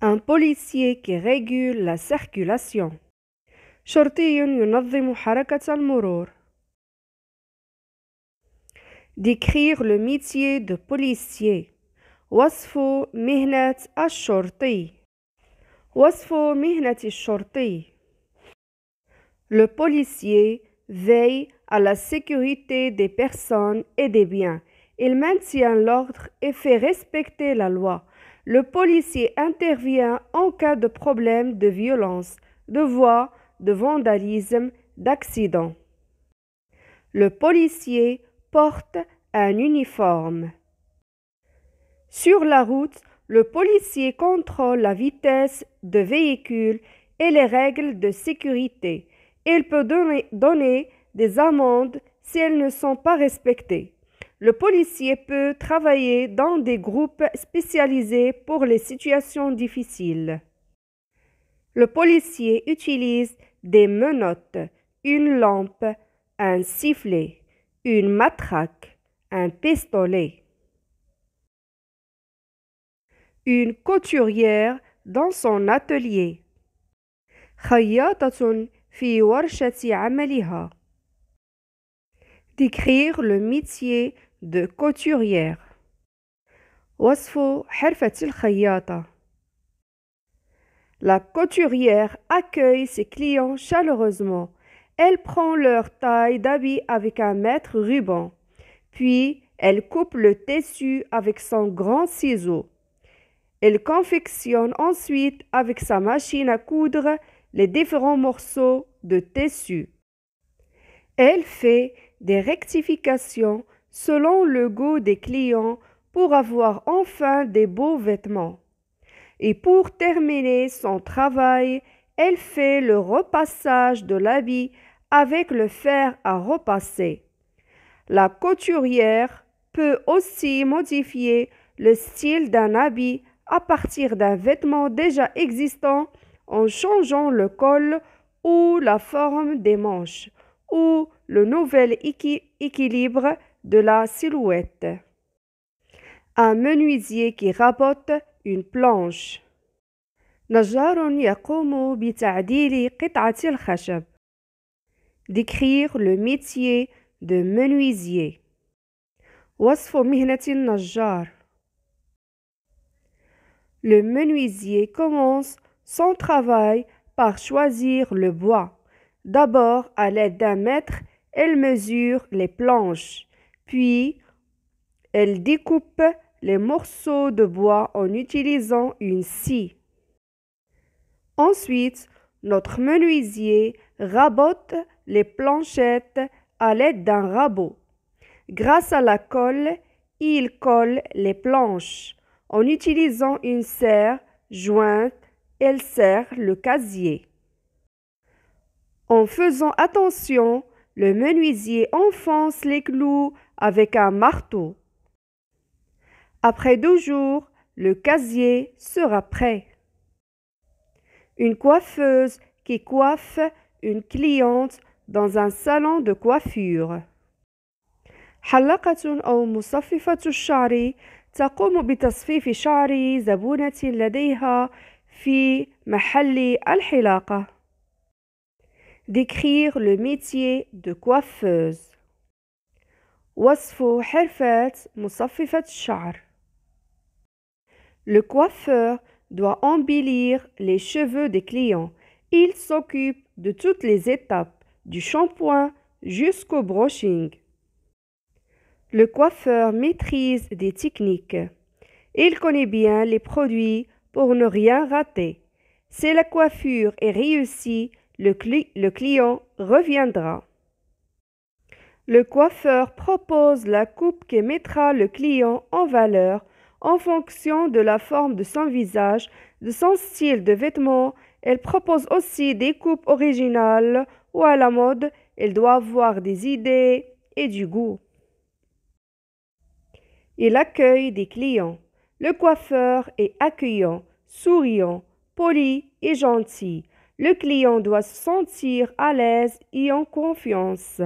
Un policier qui régule la circulation. شرطي ينظم حركة المرور. Décrire le métier de policier. وصف مهنة الشرطي. وصف مهنة الشرطي. Le policier veille à la sécurité des personnes et des biens. Il maintient l'ordre et fait respecter la loi. Le policier intervient en cas de problème de violence, de voie, de vandalisme, d'accident. Le policier porte un uniforme. Sur la route, le policier contrôle la vitesse de véhicule et les règles de sécurité. Il peut donner des amendes si elles ne sont pas respectées. Le policier peut travailler dans des groupes spécialisés pour les situations difficiles. Le policier utilise des menottes, une lampe, un sifflet, une matraque, un pistolet. Une couturière dans son atelier. خياطة في ورشة عملها. Décrire le métier de couturière. وصف حرفة الخياطة. La couturière accueille ses clients chaleureusement. Elle prend leur taille d'habit avec un mètre ruban. Puis, elle coupe le tissu avec son grand ciseau. Elle confectionne ensuite avec sa machine à coudre les différents morceaux de tissu. Elle fait des rectifications selon le goût des clients pour avoir enfin des beaux vêtements. Et pour terminer son travail, elle fait le repassage de l'habit avec le fer à repasser. La couturière peut aussi modifier le style d'un habit à partir d'un vêtement déjà existant en changeant le col ou la forme des manches ou le nouvel équilibre de la silhouette. Un menuisier qui rabote une planche. نجار يقوم بتعديل قطعة الخشب. Décrire le métier de menuisier. وصف مهنة النجار. Le menuisier commence son travail par choisir le bois. D'abord, à l'aide d'un mètre, elle mesure les planches. Puis, elle découpe les morceaux de bois en utilisant une scie. Ensuite, notre menuisier rabote les planchettes à l'aide d'un rabot. Grâce à la colle, il colle les planches. En utilisant une serre jointe, elle serre le casier. En faisant attention, le menuisier enfonce les clous avec un marteau. Après 2 jours, le casier sera prêt. Une coiffeuse qui coiffe une cliente dans un salon de coiffure. حلاقة أو مصففة الشعر تقوم بتصفيف شعر زبونة لديها في محل الحلاقة. Décrire le métier de coiffeuse. وصف حرفة مصففة الشعر. Le coiffeur doit embellir les cheveux des clients. Il s'occupe de toutes les étapes, du shampoing jusqu'au brushing. Le coiffeur maîtrise des techniques. Il connaît bien les produits pour ne rien rater. Si la coiffure est réussie, le client reviendra. Le coiffeur propose la coupe qui mettra le client en valeur en fonction de la forme de son visage, de son style de vêtements. Elle propose aussi des coupes originales ou à la mode. Elle doit avoir des idées et du goût. Il accueille des clients. Le coiffeur est accueillant, souriant, poli et gentil. Le client doit se sentir à l'aise et en confiance.